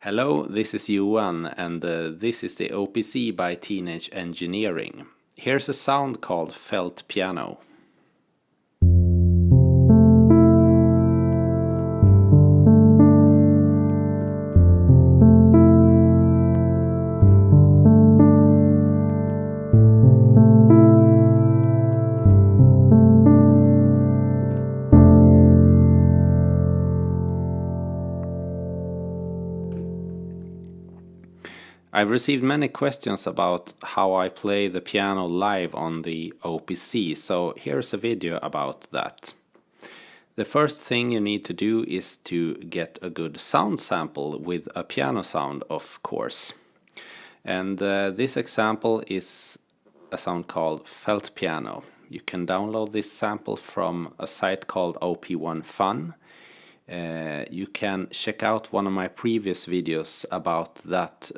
Hello, this is Johan, and this is the OPC by Teenage Engineering. Here's a sound called felt piano. I've received many questions about how I play the piano live on the OPC, so here's a video about that. The first thing you need to do is to get a good sound sample with a piano sound, of course. And this example is a sound called felt piano. You can download this sample from a site called OP1 Fun. You can check out one of my previous videos about that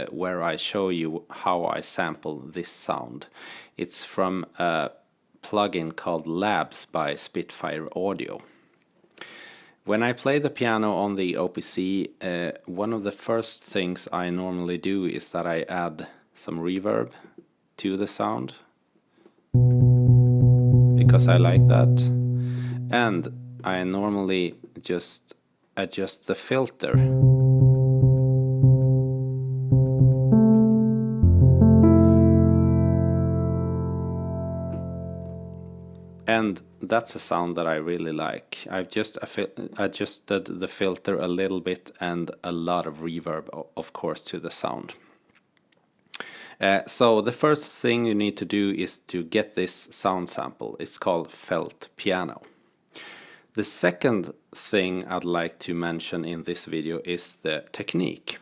where I show you how I sample this sound. It's from a plugin called Labs by Spitfire Audio. When I play the piano on the OPC, one of the first things I normally do is that I add some reverb to the sound, because I like that, and I normally just adjust the filter. And that's a sound that I really like. I've just adjusted the filter a little bit and a lot of reverb, of course, to the sound. So the first thing you need to do is to get this sound sample. It's called felt piano. The second thing I'd like to mention in this video is the technique.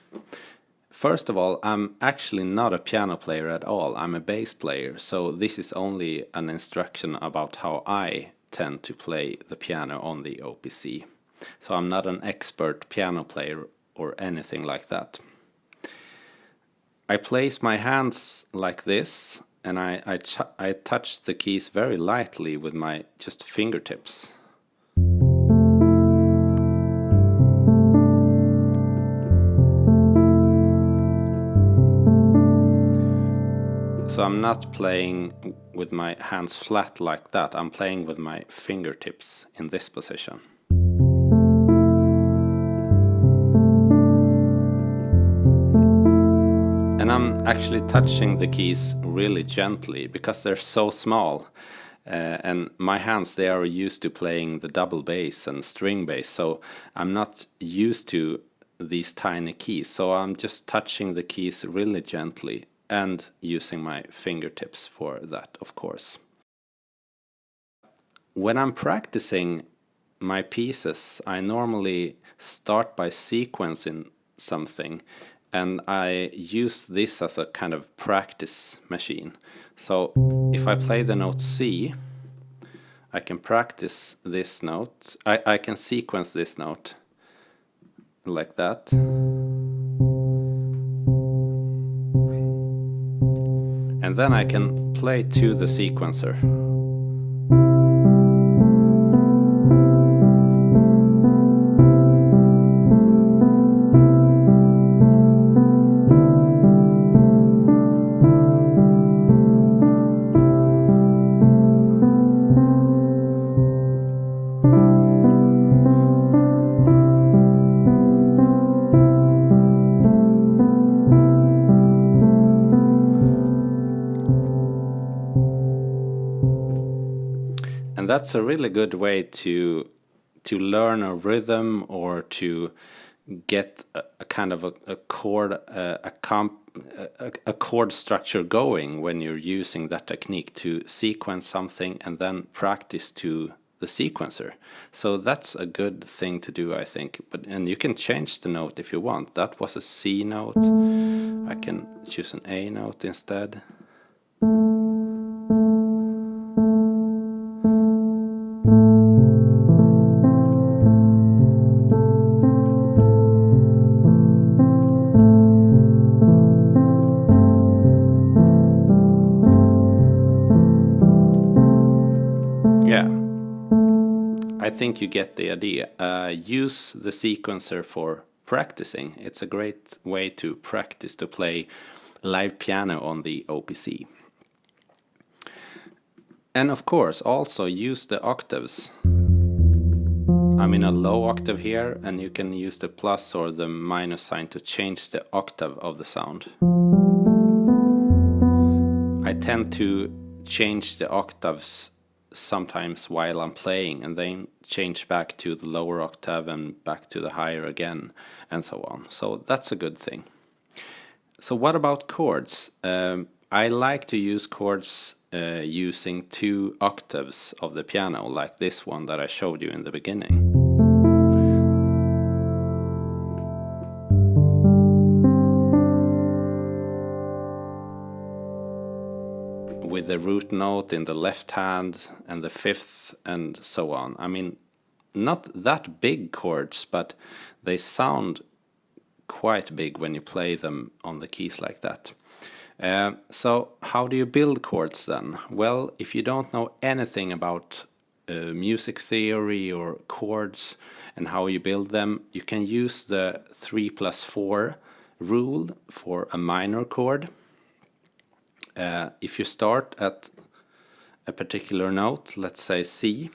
First of all, I'm actually not a piano player at all. I'm a bass player, so this is only an instruction about how I tend to play the piano on the OPC. So I'm not an expert piano player or anything like that. I place my hands like this, and I touch the keys very lightly with my just fingertips. So I'm not playing with my hands flat like that. I'm playing with my fingertips in this position. And I'm actually touching the keys really gently because they're so small. And my hands, they are used to playing the double bass and string bass. So I'm not used to these tiny keys. So I'm just touching the keys really gently, and using my fingertips for that, of course. When I'm practicing my pieces, I normally start by sequencing something, and I use this as a kind of practice machine. So if I play the note C, I can practice this note. I can sequence this note like that. And then I can play to the sequencer. And that's a really good way to learn a rhythm, or to get a kind of a chord structure going when you're using that technique to sequence something and then practice to the sequencer. So that's a good thing to do, I think. And you can change the note if you want. That was a C note. I can choose an A note instead. I think you get the idea. Use the sequencer for practicing. It's a great way to practice to play live piano on the OPC. And of course also use the octaves. I'm in a low octave here, and you can use the plus or the minus sign to change the octave of the sound. I tend to change the octaves sometimes while I'm playing, and then change back to the lower octave and back to the higher again, and so on. So that's a good thing. So what about chords? I like to use chords using 2 octaves of the piano, like this one that I showed you in the beginning. With the root note in the left hand and the 5th and so on. I mean, not that big chords, but they sound quite big when you play them on the keys like that. So how do you build chords then? Well, if you don't know anything about music theory or chords and how you build them, you can use the 3+4 rule for a minor chord. If you start at a particular note, let's say C,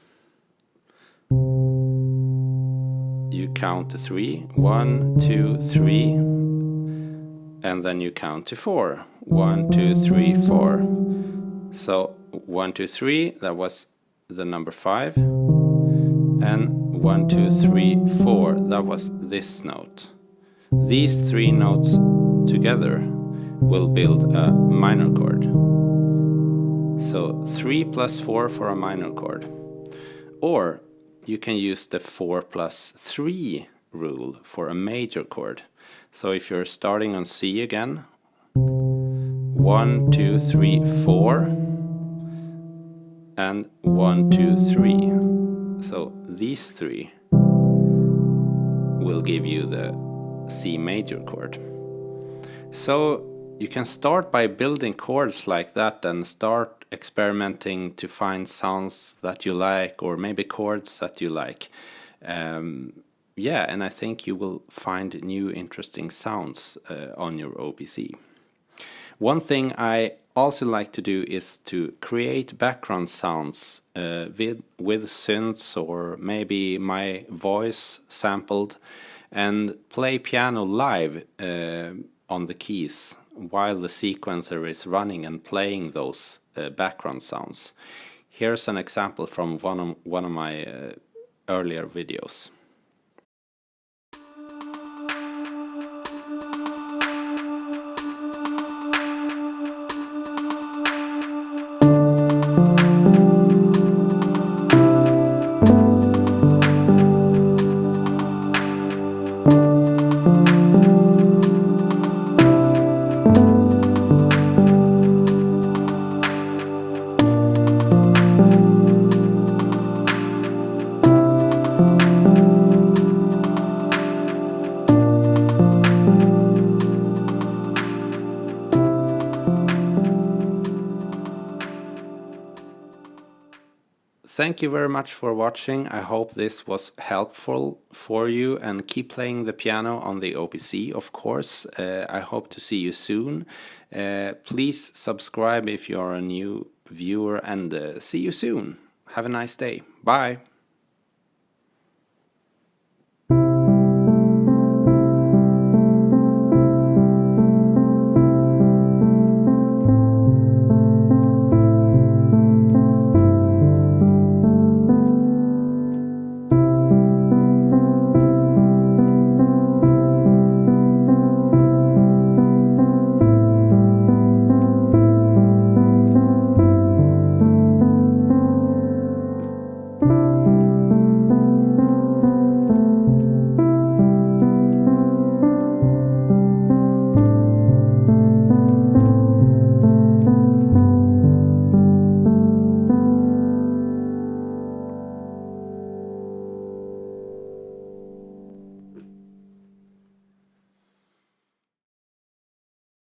you count to 3, 1, 2, 3, and then you count to 4, 1, 2, 3, 4. So 1, 2, 3, that was the number 5, and 1, 2, 3, 4, that was this note. These 3 notes together will build a minor chord. So 3+4 for a minor chord. Or you can use the 4+3 rule for a major chord. So if you're starting on C again, 1, 2, 3, 4, and 1, 2, 3. So these 3 will give you the C major chord. So you can start by building chords like that and start experimenting to find sounds that you like, or maybe chords that you like. Yeah, and I think you will find new interesting sounds on your OPC. One thing I also like to do is to create background sounds with synths or maybe my voice sampled, and play piano live on the keys while the sequencer is running and playing those background sounds. Here's an example from one of my earlier videos. Thank you very much for watching. I hope this was helpful for you, and keep playing the piano on the OPC, of course. I hope to see you soon. Please subscribe if you are a new viewer, and see you soon. Have a nice day. Bye.